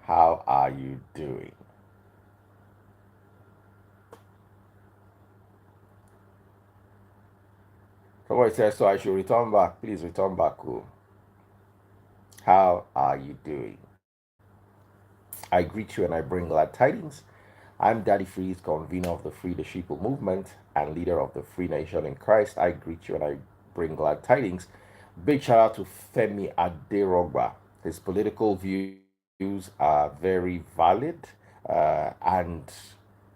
How are you doing? Somebody says, so I should return back. Please return back. Oh. How are you doing? I greet you and I bring glad tidings. I'm Daddy Freeze, convener of the Free the Sheeple movement and leader of the Free Nation in Christ. I greet you and I bring glad tidings. Big shout out to Femi Aderogba. His political views are very valid and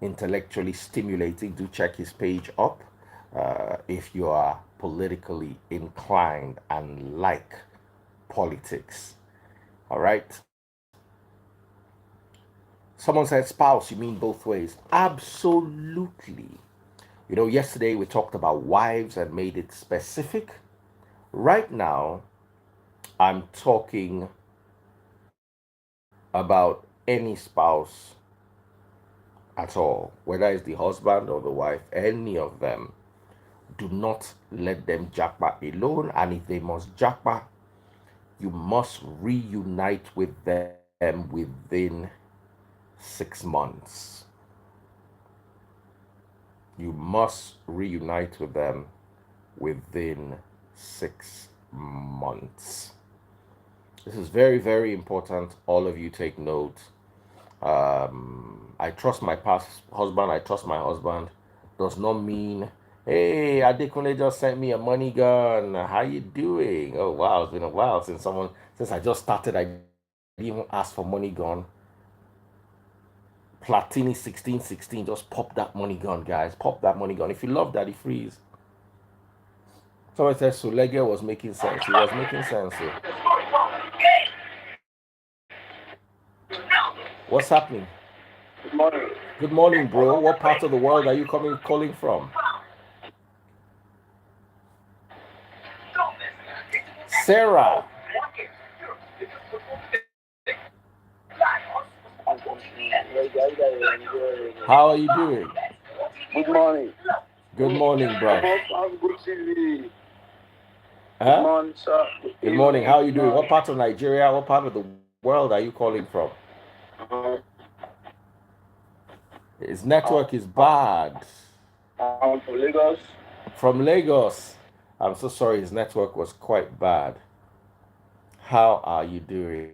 intellectually stimulating. Do check his page up if you are politically inclined and like politics. All right. Someone said spouse, you mean both ways? Absolutely. Yesterday we talked about wives and made it specific. Right now, I'm talking about any spouse at all, whether it's the husband or the wife, any of them. Do not let them japa alone. And if they must japa, you must reunite with them within 6 months. You must reunite with them within 6 months. This is very, very important. All of you take note. I trust my past husband. I trust my husband. Does not mean, hey, Adekunle just sent me a money gun. How you doing? Oh wow, it's been a while since I just started. I didn't even ask for money gun. Platini 1616. Just pop that money gun, guys. Pop that money gun. If you love Daddy Freeze. Someone says Sulege was making sense. He was making sense. What's happening? Good morning. Good morning, bro. What part of the world are you calling from? Sarah. How are you doing? Good morning. Good morning, bro. Good evening. Good Huh? morning, sir. Good morning. How are you doing? What part of Nigeria, what part of the world are you calling from? Uh, His network is bad. I'm from Lagos. From Lagos. I'm so sorry, his network was quite bad. How are you doing?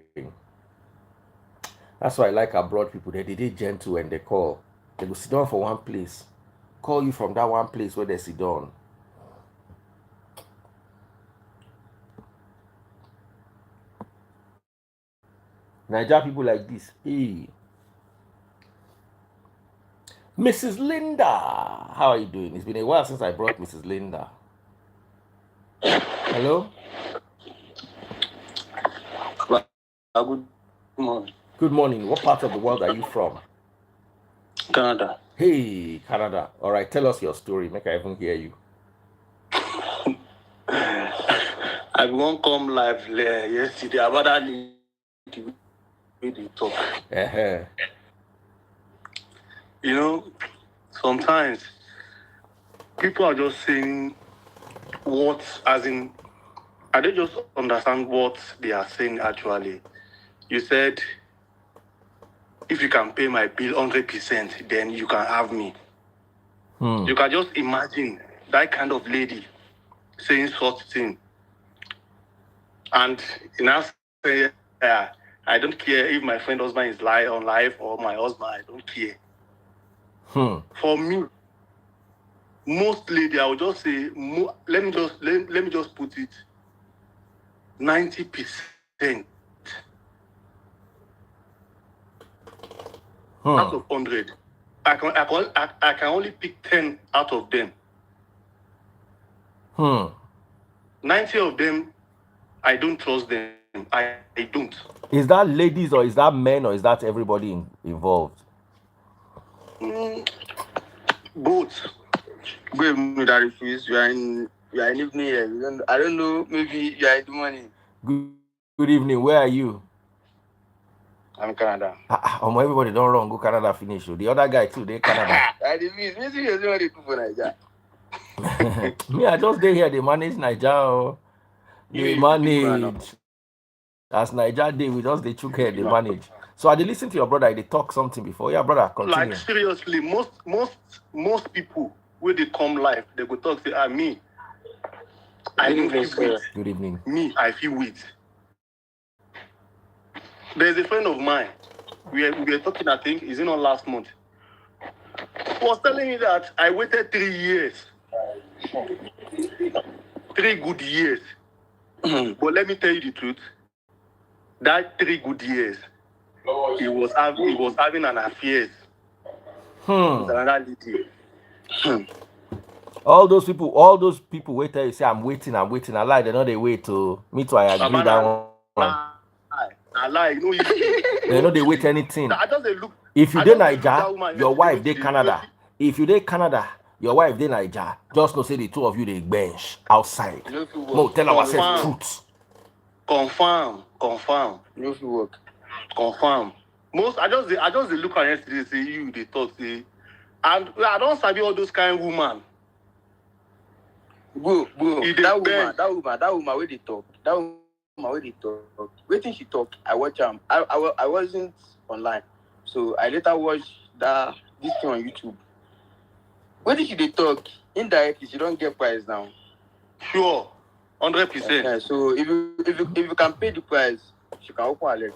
That's why I like abroad people. They did gentle when they call. They will sit down for one place. Call you from that one place where they sit down. Niger people like this. Hey. Mrs. Linda. How are you doing? It's been a while since I brought Mrs. Linda. Hello? Good morning. Good morning. What part of the world are you from? Canada. Hey, Canada. All right, tell us your story. Make I even hear you. I won't come live yesterday. I rather need to talk. Uh-huh. You know, sometimes people are just saying what, as in, I don't just understand what they are saying actually. You said, if you can pay my bill 100%, then you can have me. You can just imagine that kind of lady saying such thing. And in now say, I don't care if my friend husband is on live or my husband, I don't care. For me, most lady, I would just say, let me just put it, 90% out of 100. I can only pick 10 out of them. 90 of them, I don't trust them. I don't. Is that ladies or is that men or is that everybody involved? Both. Good evening, Daddy Freeze. You are in evening here. I don't know. Maybe you are in the morning. Good evening. Where are you? I'm in Canada. Everybody don't run go Canada finish. The other guy too, they Canada. Daddy Freeze, maybe you don't want to do for Nigeria. Me, I just stay here. They manage Nigeria. They manage. As Niger day, we just they chook here. They manage. So I did listen to your brother. They talk something before. Yeah, brother, Like continue. seriously, most people when they come live, they go talk say, me, I don't feel wait. Good evening. Me, I feel wait. There's a friend of mine. We were talking, I think, is it not last month? He was telling me that I waited 3 years. 3 good years. But let me tell you the truth. That 3 good years, he was having an affair with another lady. All those people wait till you say I'm waiting. I lie, they know they wait to me too. I agree that one. I lie, you know, They know they wait anything. I just look. If you I dey just dey look that Naija, woman your yesterday wife dey when she Canada. If you dey Canada, your wife dey Naija. Just know say the two of you dey bench outside. No, tell ourselves truth. Confirm. No if you work. Confirm. I just dey look at yesterday say you dey talk say, and I don't sabi all those kind of woman. Bro, He dey that beg. woman where they talk. That woman where they talk. Waiting she talk, I watch I wasn't online. So I later watched this thing on YouTube. Where did she they talk? Indirectly, she don't get price now. Sure. 100%. Yeah, so if you can pay the price, she can open her leg.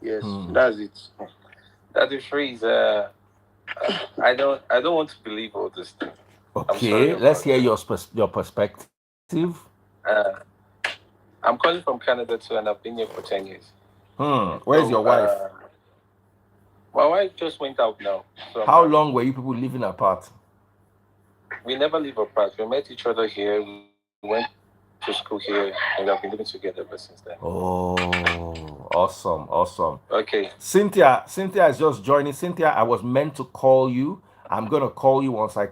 Yes, that's it. That is phrase. I don't want to believe all this thing. Okay, let's hear your perspective. I'm calling from Canada too, and I've been here for 10 years. Where's your wife? My wife just went out now. So how long were you people living apart? We never live apart. We met each other here. We went to school here, and I've been living together ever since then. Oh, awesome. Okay. Cynthia is just joining. Cynthia, I was meant to call you. I'm gonna call you once I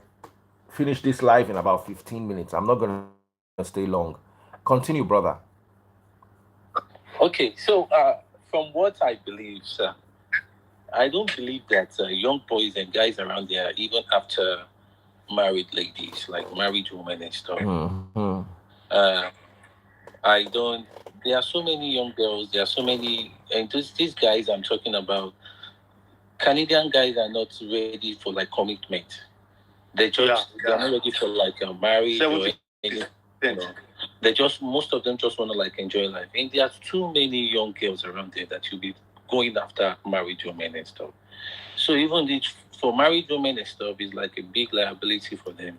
finish this live in about 15 minutes. I'm not gonna stay long. Continue, brother. Okay, so from what I believe, sir, I don't believe that young boys and guys around there, even after married ladies, like married women and stuff, I don't. There are so many young girls. There are so many, and these guys I'm talking about, Canadian guys are not ready for like commitment. They're not ready for like marriage or anything. They just, most of them just want to like enjoy life. And there are too many young girls around there that you'll be going after married women and stuff. So even for married women and stuff is like a big liability for them.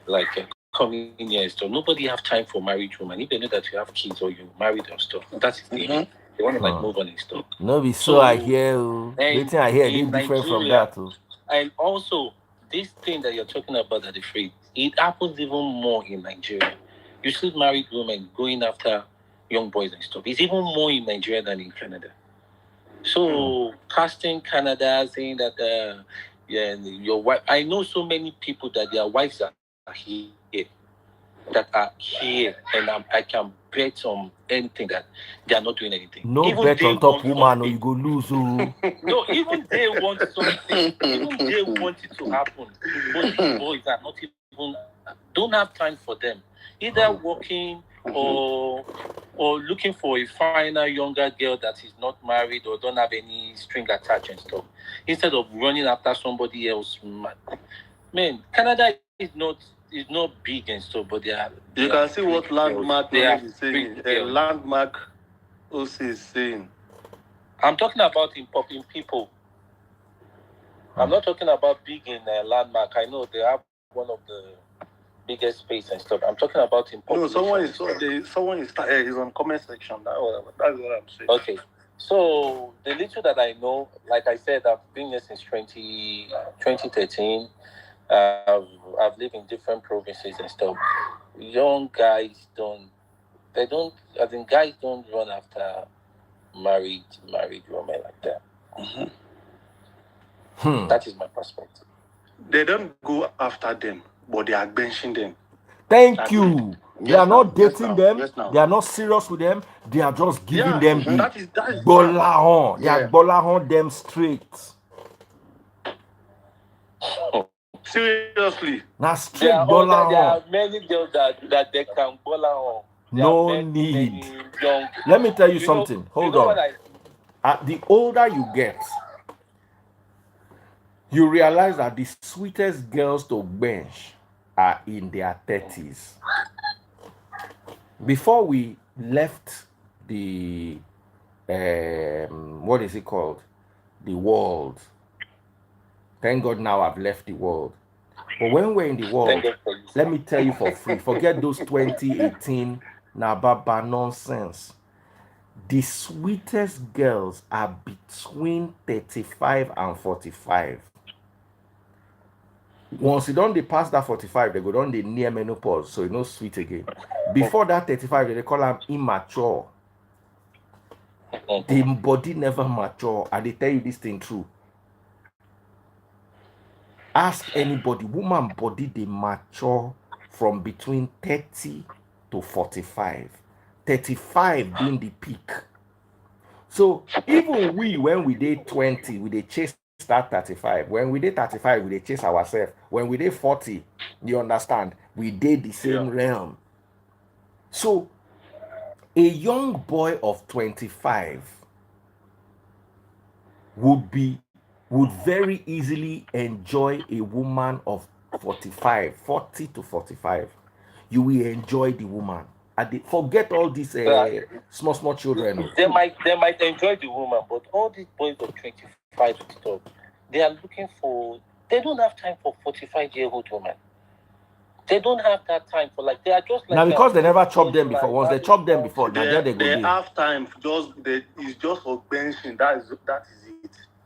Like coming here and stuff. Nobody have time for married women. If they know that you have kids or you're married or stuff, that's the thing. They want to like move on and stuff. No, be so I hear. Waiting I hear is different from that too. And also, this thing that you're talking about at the free, it happens even more in Nigeria. You see married women going after young boys and stuff. It's even more in Nigeria than in Canada. So casting Canada, saying that your wife, I know so many people that their wives are here, and I can bet on anything that they are not doing anything. No even bet on top woman or you go lose. No, even they want something. Even they want it to happen. But these boys are not even, don't have time for them. Either working or looking for a finer, younger girl that is not married or don't have any string attached and stuff. Instead of running after somebody else. Man, Canada is not big and stuff, but they are. You can see what Landmark is saying. Landmark also is saying. I'm talking about in people. I'm not talking about big in Landmark. I know they have one of the biggest space and stuff. I'm talking about in population. No, someone is on comment section. That's what I'm saying. Okay. So the little that I know, like I said, I've been here since 2013. I've lived in different provinces and stuff. Young guys guys don't run after married women like that. That is my perspective. They don't go after them, but they are benching them. Thank you. They are not dating them. They are not serious with them. They are just giving them the bolahon. They are bolahon them straight. Seriously. Now straight bolahon. There are many girls that they can bolahon. No need. Let me tell you something. Hold on. The older you get, you realize that the sweetest girls to bench are in their 30s. Before we left the what is it called? The world. Thank God now I've left the world. But when we're in the world, let me tell you for free, forget those 2018 Nababa nonsense. The sweetest girls are between 35 and 45. Once you don't pass that 45, they go down the near menopause, so you know sweet again. Before that 35, they call them immature. The body never mature, and they tell you this thing true. Ask anybody, woman body they mature from between 30 to 45. 35 being the peak. So even we, when we did 20, we did chase that 35. When we did 35, we did chase ourselves. When we did 40, you understand, we did the same realm. So a young boy of 25 would very easily enjoy a woman of 45, 40 to 45. You will enjoy the woman. Forget all these small children. They might enjoy the woman, but all these boys of 25 stuff, they are looking for. They don't have time for 45-year-old woman. They don't have that time for they are just like now because they never chopped them before. Once they chop them before, now they go. They have time. It's just for benching. That is it.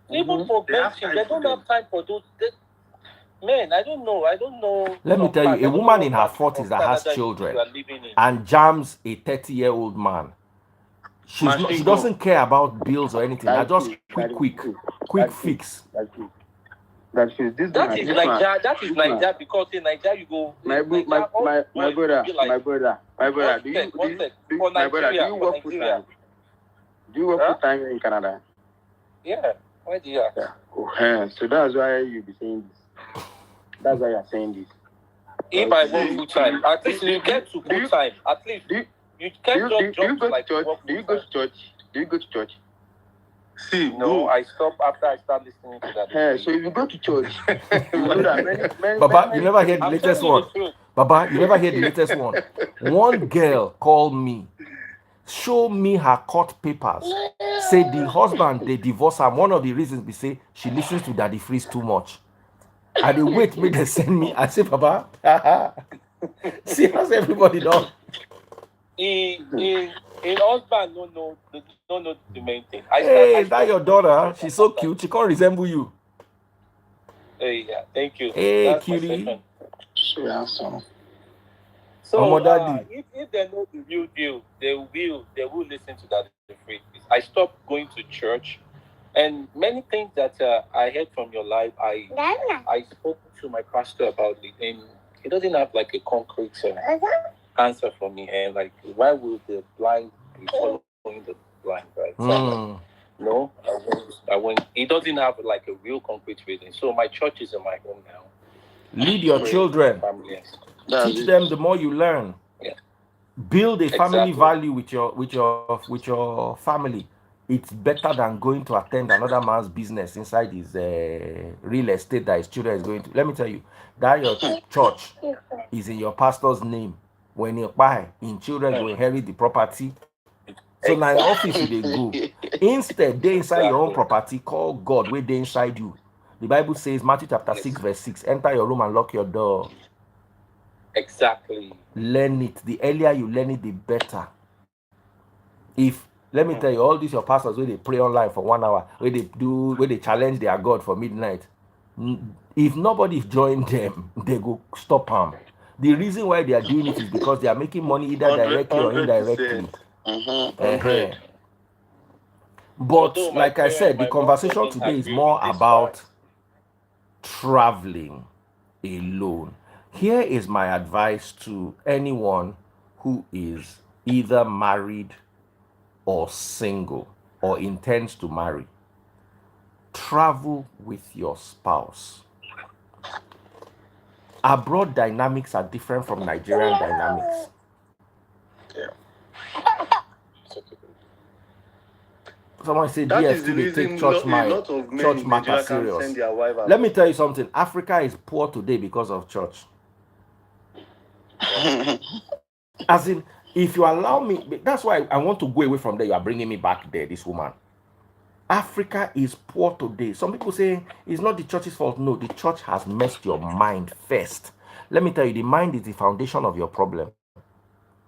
Even for benching, they don't have time for those. Man, I don't know. Let me tell you, a woman in her 40s that has children and jams a 30-year-old man, she doesn't care about bills or anything. That's just quick fix. That is Nigeria. That is Nigeria because in Nigeria you go. My brother. Do you work full time? Do you work full time in Canada? Yeah. Why do you ask? Yeah. So that's why you be saying this. That's why you're saying this. If I work full time, at least you get to full time. At least you can't just jump to church. Do you go to church? Do you go to church? See, no, I stop after I start listening to that. Yeah, so if you go to church, you know that many Baba, you never heard the latest one. Baba, you never heard the latest one. One girl called me, show me her court papers. Say the husband, they divorce her. One of the reasons they say she listens to Daddy Freeze too much. And they wait me, they send me. I say, Baba, see how's everybody done? In husband, no, the main thing. Hey, is that your daughter? She's so cute. She can't resemble you. Hey, yeah, thank you. Hey, that's cutie. So awesome. So, if they know the real deal, they will listen to that. I stopped going to church, and many things that I heard from your life, I spoke to my pastor about it, and he doesn't have like a concrete answer for me. And like, why would the blind be following the blind, right? So no, I went. He doesn't have like a real concrete reason. So my church is in my home now. Lead your children. Teach them. The more you learn. Yeah. Build a family value with your family. It's better than going to attend another man's business inside his real estate that his children is going to. Let me tell you, that your church is in your pastor's name. When you buy, in children will inherit the property. So now in office they go. Instead, they inside your own property, call God where they inside you. The Bible says, Matthew chapter 6, verse 6, enter your room and lock your door. Exactly. Learn it. The earlier you learn it, the better. Let me tell you, all these your pastors where they pray online for 1 hour, where they challenge their God for midnight. If nobody join them, they go stop them. The reason why they are doing it is because they are making money either directly or indirectly. But like I said, the conversation today is more about traveling alone. Here is my advice to anyone who is either married or single or intends to marry. Travel with your spouse. Abroad dynamics are different from Nigerian dynamics. Someone said, That yes, is the they take reason church a lot of men church in matter Nigeria can't serious. send their wife out. Let me tell you something. Africa is poor today because of church. As in, if you allow me, that's why I want to go away from there. You are bringing me back there, this woman. Africa is poor today. Some people say it's not the church's fault. No, the church has messed your mind first. Let me tell you, the mind is the foundation of your problem.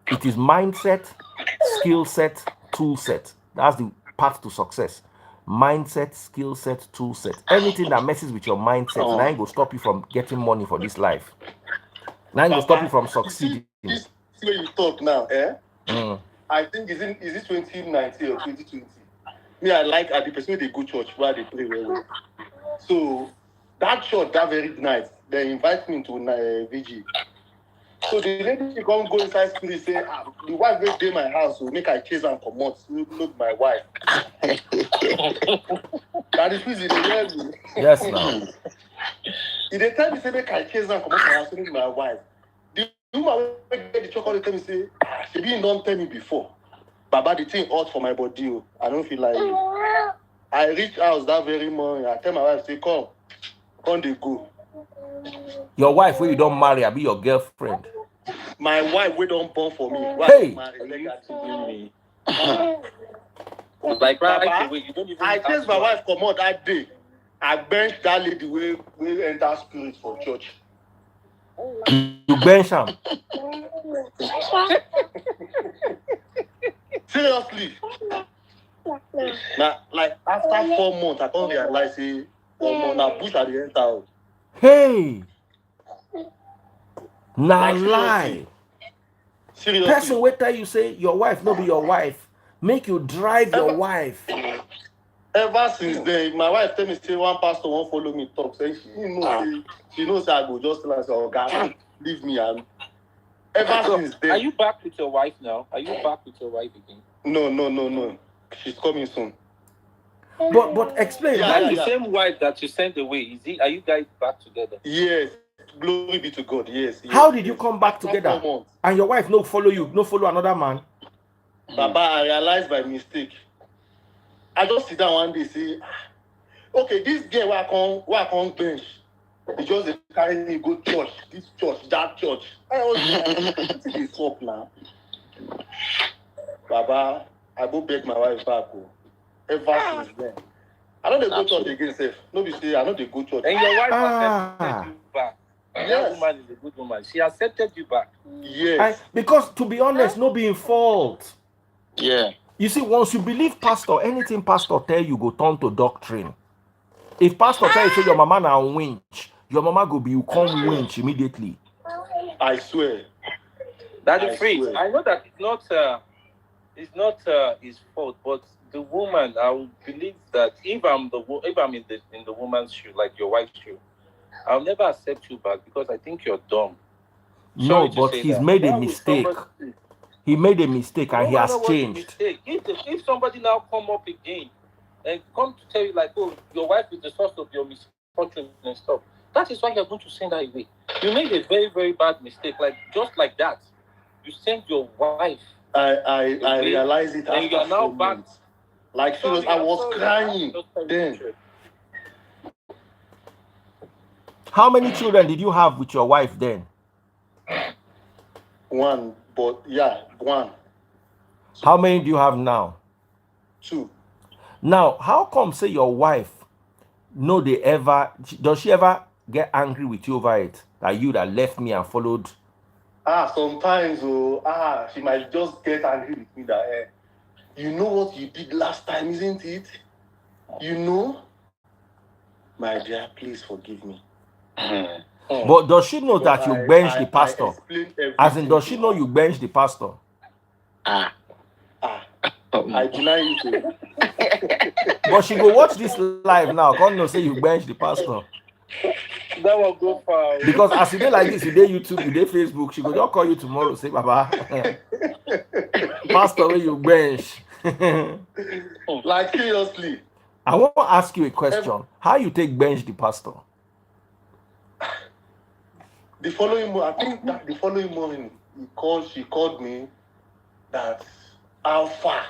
It is mindset, skill set, tool set. That's the path to success. Mindset, skill set, tool set. Anything that messes with your mindset, now it will stop you from getting money for this life. Now it will stop you from succeeding. This way you talk now, eh? Mm. I think is it 2019 or 2020? Me, I like at the person they go church where they pray well. So that church that very night, they invite me to VG. So the lady she come go inside spirit say, the wife will dey my house, so make I chase and come out. Look my wife. That is reason they hear me. Yes, now. If they tell me say make I chase and come out my house, look my wife. The woman wey get the chocolate tell me say, she been don't tell me before. Baba, the thing hot for my body. Oh. I don't feel like it. I reach house that very morning. I tell my wife, say, come they go. Your wife, where you don't marry, I be your girlfriend. My wife, we don't born for me. Hey! Me. Like right away, you don't even I chase my wife come out that day. I bench that lady we enter spirit for church. You bench am. Seriously. Now, like after 4 months, I can't realize say, na bush at the enter. Hey! Now Like, lie. Seriously. Person will tell you say your wife no be your wife. Make you drive your wife. Ever since then, my wife tell me say one pastor won't follow me talk. Say she knows I go just tell her say, oh God, leave me and ever since then. Are you back with your wife now? Are you back with your wife again? No. She's coming soon. But explain. Yeah. The same wife that you sent away. Are you guys back together? Yes. Glory be to God. Yes. How did you come back together? And your wife no follow you, no follow another man? Papa, I realized by mistake. I just sit down one day say, okay, this girl where I come bench. He just carry me go church, this church, that church. I was like, what is up now? Baba, I go beg my wife back. Ever since then. I know they go church again, safe. No be say I know they go church. And your wife accepted you back. Yes. That woman is a good woman. She accepted you back. Yes. Because to be honest, no being fault. Yeah. You see, once you believe pastor, anything pastor tell you go turn to doctrine. If pastor tell you say your mama na winch, your mama go be you come winch immediately. I swear. That is free. I know that it's not his fault, but the woman, I would believe that if I'm in the woman's shoe, like your wife's shoe, I'll never accept you back because I think you're dumb. No, but he's made a mistake. He made a mistake and he has changed. If somebody now come up again and come to tell you like, oh, your wife is the source of your misfortune and stuff, that is why you're going to send her away. You made a very, very bad mistake. Like just like that, you sent your wife. I realized it and you are now back. Like she was, I was crying then. How many children did you have with your wife then? One. How many do you have now? 2. Now, how come say your wife does she ever get angry with you over it? That you that left me and followed? Sometimes she might just get angry with me that you know what you did last time, isn't it? You know? My dear, please forgive me. But does she know that you benched the pastor? As in, does she know you benched the pastor? I deny it. But she go watch this live now. Can't know say you benched the pastor. That will go far. Because as you dey like this, you dey YouTube, you dey Facebook, she go just call you tomorrow, say, Baba, pastor, where you bench? Like seriously. I want to ask you a question. How you take bench the pastor? The following morning, I think that the following morning, she called me that how far.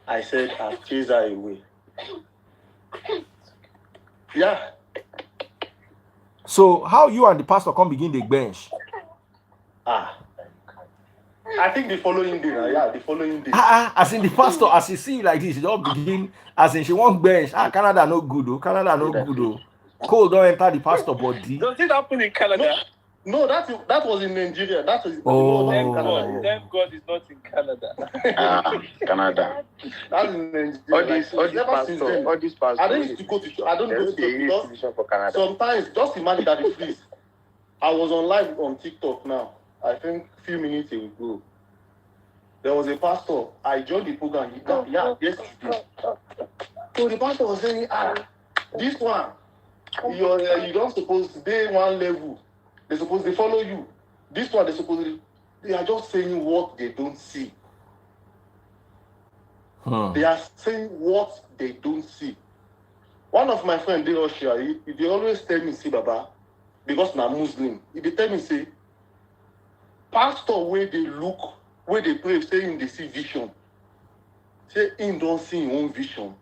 I said I've chased her away. Yeah. So how you and the pastor come begin the bench? I think the following day, the following day. As in the pastor, as you see like this, you don't begin, as in she won't bench. Canada no good, oh. Canada no good, oh. Cold don't enter the pastor body. Does it happen in Canada? No, that was in Nigeria. That was Oh. Canada. Thank God it's not in Canada. Canada. That's in Nigeria. All these pastors. I don't used to go to. I don't go to church for Canada. sometimes. Just imagine that, please. I was on live on TikTok now. I think a few minutes ago. There was a pastor. I joined the program. Yesterday. So the pastor was saying, this one, you don't suppose they one level. They suppose they follow you. This one they are just saying what they don't see. They are saying what they don't see. One of my friends, they always tell me, see, Baba, because I'm Muslim. If they tell me, say, pastor where they look, where they pray, saying they see vision. Say him don't see his own vision.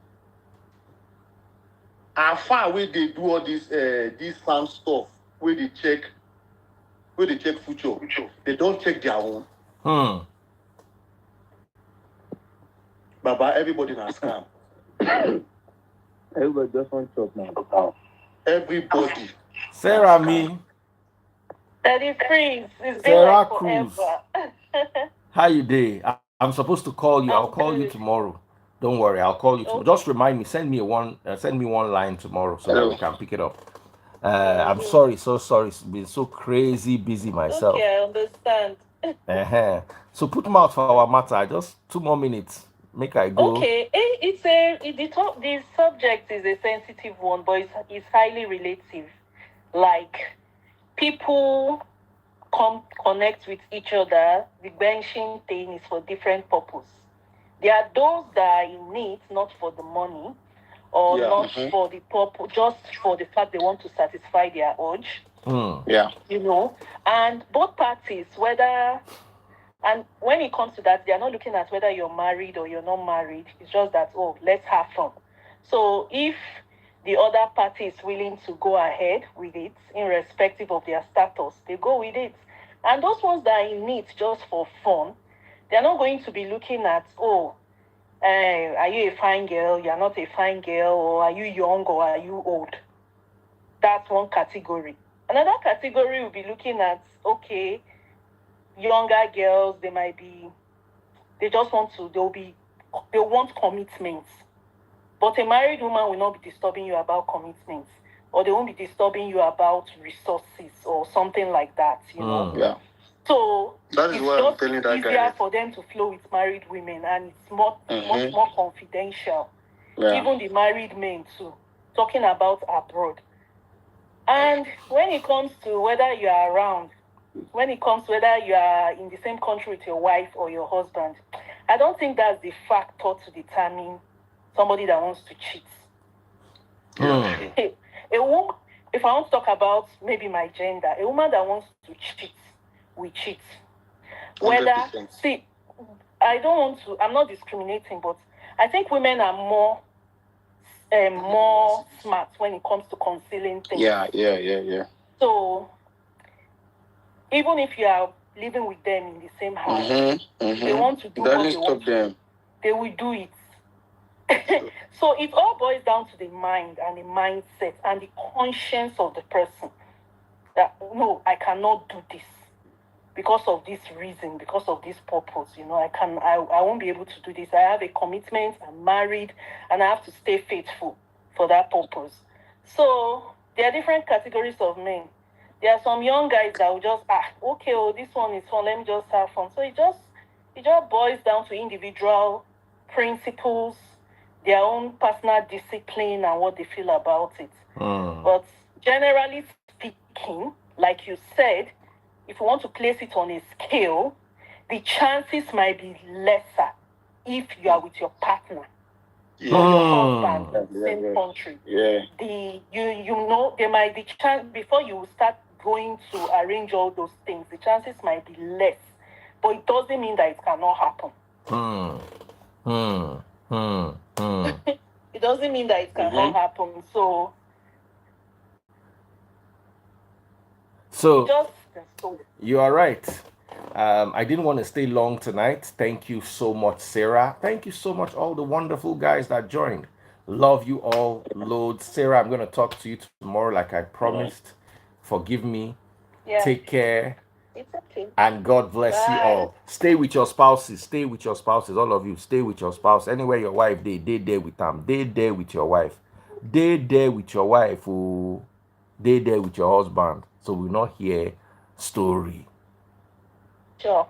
How far away they do all this farm stuff, where they check future. They don't check their own. Baba, everybody na scam. Everybody just want to talk now. Everybody. Sarah me. Daddy Freeze. It's been Sarah like Cruz. forever. How you day? I'm supposed to call you. I'll call you tomorrow. Don't worry, I'll call you tomorrow. Just remind me. Send me one line tomorrow so that we can pick it up. I'm sorry, so sorry. It's been so crazy busy myself. Okay, I understand. So put mouth for our matter. Just 2 more minutes. Make I go. Okay, the subject is a sensitive one, but it's highly relative. Like, people connect with each other. The benching thing is for different purpose. There are those that are in need, not for the money, or not for the purpose, just for the fact they want to satisfy their urge. You know, and both parties, and when it comes to that, they are not looking at whether you're married or you're not married. It's just that, let's have fun. So if the other party is willing to go ahead with it, irrespective of their status, they go with it. And those ones that are in need just for fun, they're not going to be looking at, are you a fine girl? You're not a fine girl. Or are you young or are you old? That's one category. Another category will be looking at, okay, younger girls, they want commitments. But a married woman will not be disturbing you about commitments, or they won't be disturbing you about resources or something like that, you know. Yeah. So that is why I'm telling that guy. It's easier for them to flow with married women, and it's much more confidential. Yeah. Even the married men too, talking about abroad. And when it comes to whether you are around, when it comes to whether you are in the same country with your wife or your husband, I don't think that's the factor to determine somebody that wants to cheat. A woman, if I want to talk about maybe my gender, a woman that wants to cheat, we cheat. Whether, 100%. see, I'm not discriminating, but I think women are more smart when it comes to concealing things. Yeah. So, even if you are living with them in the same house, they want to do what they want to do, they will do it. So it all boils down to the mind and the mindset and the conscience of the person. That, no, I cannot do this because of this reason, because of this purpose. You know, I won't be able to do this. I have a commitment, I'm married, and I have to stay faithful for that purpose. So there are different categories of men. There are some young guys that will just, this one is fun, let me just have fun. So it just boils down to individual principles, their own personal discipline, and what they feel about it. But generally speaking, like you said, if you want to place it on a scale, the chances might be lesser if you are with your partner or your husband in the same country. There might be chance before you start going to arrange all those things, the chances might be less. But it doesn't mean that it cannot happen. It doesn't mean that it cannot happen. So you are right. I didn't want to stay long tonight. Thank you so much, Sarah. Thank you so much, all the wonderful guys that joined. Love you all, loads. Sarah, I'm going to talk to you tomorrow like I promised. Forgive me. yeah, Take care. it's okay. And God bless you Bye. all. Stay with your spouses. Stay with your spouses. All of you, stay with your spouse. Anywhere your wife, they there with them. They there with your wife. They there with your wife. Oh, they there with your husband. So we not hear story. Sure.